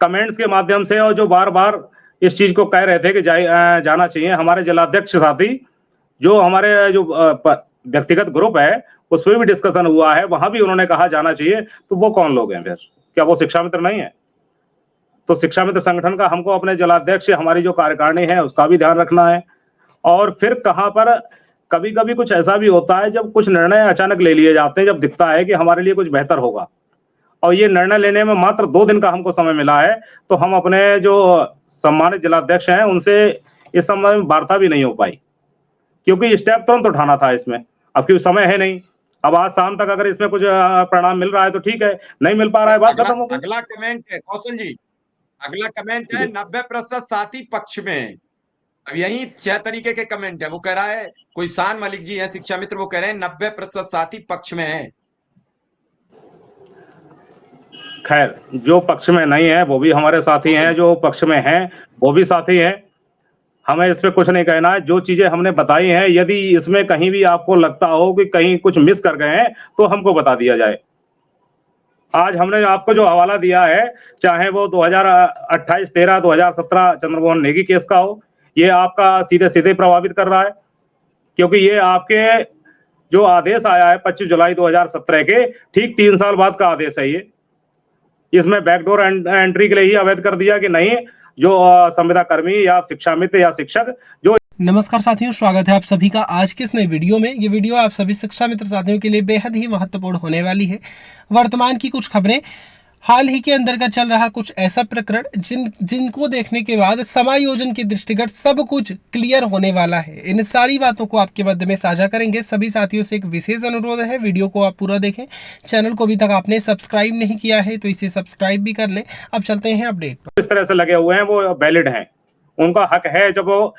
Comments के माध्यम से और जो बार बार इस चीज को कह रहे थे कि जाना चाहिए, हमारे जिलाध्यक्ष साथी जो हमारे जो व्यक्तिगत ग्रुप है उस पर भी डिस्कशन हुआ है, वहां भी उन्होंने कहा जाना चाहिए। तो वो कौन लोग हैं फिर? क्या वो शिक्षा मित्र नहीं है? तो शिक्षा मित्र संगठन का हमको अपने जिलाध्यक्ष, हमारी जो कार्यकारिणी है उसका भी ध्यान रखना है। और फिर कहां पर कभी कभी कुछ ऐसा भी होता है जब कुछ निर्णय अचानक ले लिए जाते हैं, जब दिखता है कि हमारे लिए कुछ बेहतर होगा, और ये निर्णय लेने में मात्र 2 दिन का हमको समय मिला है, तो हम अपने जो सम्मानित जिलाध्यक्ष हैं उनसे इस संबंध में वार्ता भी नहीं हो पाई, क्योंकि स्टेप तुरंत उठाना था इसमें। अब क्योंकि समय है नहीं, अब आज शाम तक अगर इसमें कुछ परिणाम मिल रहा है तो ठीक है, नहीं मिल पा रहा है, बात खत्म हो गई। अगला कमेंट है कौशल जी, अगला कमेंट है 90% साथी पक्ष में। अब यही 6 तरीके के कमेंट है। वो कह रहा है, कोई शान मलिक जी है शिक्षा मित्र, वो कह रहे हैं 90% साथी पक्ष में है। खैर, जो पक्ष में नहीं है वो भी हमारे साथी हैं, जो पक्ष में हैं वो भी साथी हैं, हमें इस पे कुछ नहीं कहना है। जो चीजें हमने बताई हैं, यदि इसमें कहीं भी आपको लगता हो कि कहीं कुछ मिस कर गए हैं तो हमको बता दिया जाए। आज हमने आपको जो हवाला दिया है, चाहे वो 2028-13 2017 चंद्रमोहन नेगी केस का हो, ये आपका सीधे सीधे प्रभावित कर रहा है, क्योंकि ये आपके जो आदेश आया है 25 जुलाई 2017 के ठीक 3 साल बाद का आदेश है। ये इसमें बैकडोर एंट्री के लिए ही अवैध कर दिया कि नहीं, जो संविदा कर्मी या शिक्षा मित्र या शिक्षक जो। नमस्कार साथियों, स्वागत है आप सभी का आज के इस नई वीडियो में। ये वीडियो आप सभी शिक्षा मित्र साथियों के लिए बेहद ही महत्वपूर्ण होने वाली है। वर्तमान की कुछ खबरें, हाल ही के अंदर का चल रहा कुछ ऐसा प्रकरण जिनको देखने के बाद समायोजन के दृष्टिगत सब कुछ क्लियर होने वाला है। इन सारी बातों को आपके मध्य में साझा करेंगे। सभी साथियों से एक विशेष अनुरोध है, वीडियो को आप पूरा देखें। चैनल को अभी तक आपने सब्सक्राइब नहीं किया है तो इसे सब्सक्राइब भी कर लें। अब चलते हैं अपडेट पर। इस तरह से लगे हुए हैं वो वैलिड हैं, उनका हक है जब वो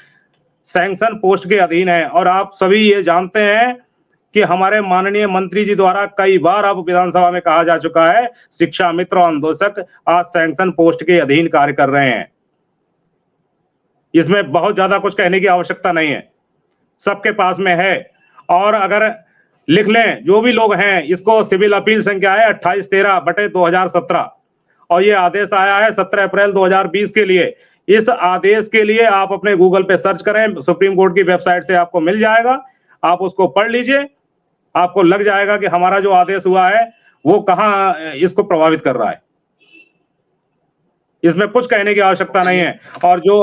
सैंक्शन पोस्ट के अधीन है। और आप सभी ये जानते हैं कि हमारे माननीय मंत्री जी द्वारा कई बार अब विधानसभा में कहा जा चुका है, शिक्षा मित्र और अनुदेशक आज सैंक्शन पोस्ट के अधीन कार्य कर रहे हैं। इसमें बहुत ज्यादा कुछ कहने की आवश्यकता नहीं है, सबके पास में है। और अगर लिख लें, जो भी लोग हैं, इसको सिविल अपील संख्या है 2813/2017 और ये आदेश आया है 17 अप्रैल 2020 के लिए। इस आदेश के लिए आप अपने गूगल पे सर्च करें, सुप्रीम कोर्ट की वेबसाइट से आपको मिल जाएगा, आप उसको पढ़ लीजिए, आपको लग जाएगा कि हमारा जो आदेश हुआ है वो कहां इसको प्रभावित कर रहा है। इसमें कुछ कहने की आवश्यकता नहीं है। और जो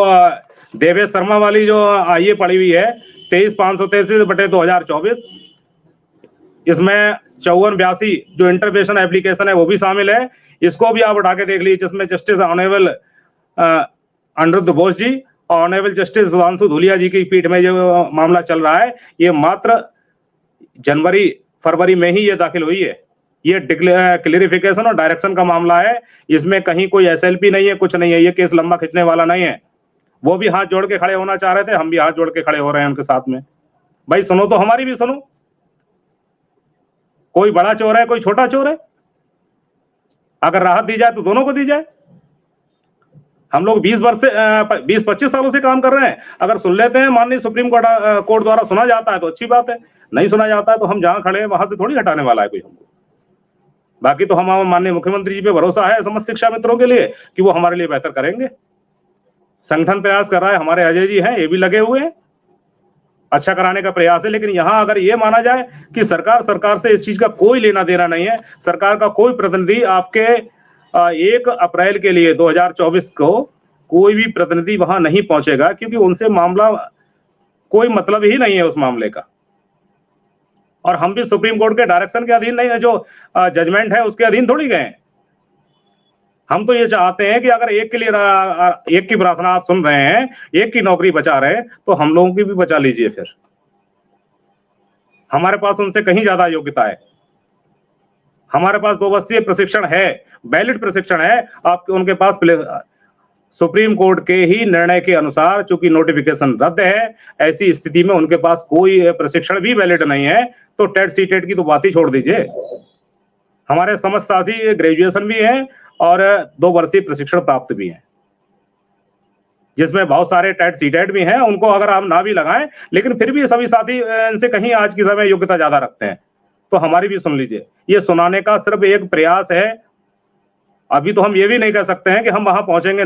देवेश शर्मा वाली जो आईए पड़ी हुई है 23/533/2024, इसमें 5482 जो इंटरवेंशन एप्लीकेशन है वो भी शामिल है। इसको भी आप उठा के देख लीजिए, जिसमें जस्टिस ऑनरेबल अनिरुद्ध बोस जी और ऑनरेबल जस्टिस सुधांशु धूलिया जी की पीठ में जो मामला चल रहा है, ये मात्र जनवरी फरवरी में ही ये दाखिल हुई है। ये क्लियरिफिकेशन और डायरेक्शन का मामला है, इसमें कहीं कोई एसएलपी नहीं है, कुछ नहीं है। ये केस लंबा खींचने वाला नहीं है। वो भी हाथ जोड़ के खड़े होना चाह रहे थे, हम भी हाथ जोड़ के खड़े हो रहे हैं उनके साथ में। भाई सुनो तो हमारी भी सुनो, कोई बड़ा चोर है, कोई छोटा चोर है, अगर राहत दी जाए तो दोनों को दी जाए। हम लोग 20-25 सालों से काम कर रहे हैं, अगर सुन लेते हैं, माननीय सुप्रीम कोर्ट द्वारा सुना जाता है तो अच्छी बात है, नहीं सुना जाता है तो हम जहां खड़े हैं वहां से थोड़ी हटाने वाला है कोई हमको। बाकी तो हम माननीय मुख्यमंत्री जी पे भरोसा है समस्त शिक्षा मित्रों के लिए कि वो हमारे लिए बेहतर करेंगे। संगठन प्रयास कर रहा है, हमारे अजय जी हैं, ये भी लगे हुए हैं, अच्छा कराने का प्रयास है। लेकिन यहां अगर ये माना जाए कि सरकार से इस चीज का कोई लेना देना नहीं है, सरकार का कोई प्रतिनिधि आपके 1 अप्रैल के लिए 2024 को कोई भी प्रतिनिधि वहां नहीं पहुंचेगा, क्योंकि उनसे मामला कोई मतलब ही नहीं है उस मामले का। और हम भी सुप्रीम कोर्ट के डायरेक्शन के अधीन नहीं है, जो जजमेंट है उसके अधीन थोड़ी गए। हम तो ये चाहते हैं कि अगर एक के लिए एक की प्रार्थना आप सुन रहे हैं, एक की नौकरी बचा रहे हैं, तो हम लोगों की भी बचा लीजिए। फिर हमारे पास उनसे कहीं ज्यादा योग्यता है, हमारे पास 2 वर्षीय प्रशिक्षण है, वैलिड प्रशिक्षण है। आपके उनके पास सुप्रीम कोर्ट के ही निर्णय के अनुसार चूंकि नोटिफिकेशन रद्द है, ऐसी स्थिति में उनके पास कोई प्रशिक्षण भी वैलिड नहीं है, तो टेट सीटेट की तो बात ही छोड़ दीजिए। हमारे समस्त साथी ग्रेजुएशन भी है और 2 वर्षीय प्रशिक्षण प्राप्त भी है, जिसमें बहुत सारे टेट सीटेट भी हैं। उनको अगर आप ना भी लगाएं, लेकिन फिर भी सभी साथी इनसे कहीं आज की समय योग्यता ज्यादा रखते हैं, तो हमारी भी सुन लीजिए। ये सुनाने का सिर्फ एक प्रयास है अभी तो हम ये भी नहीं कह सकते हैं कि हम वहां पहुंचेंगे नहीं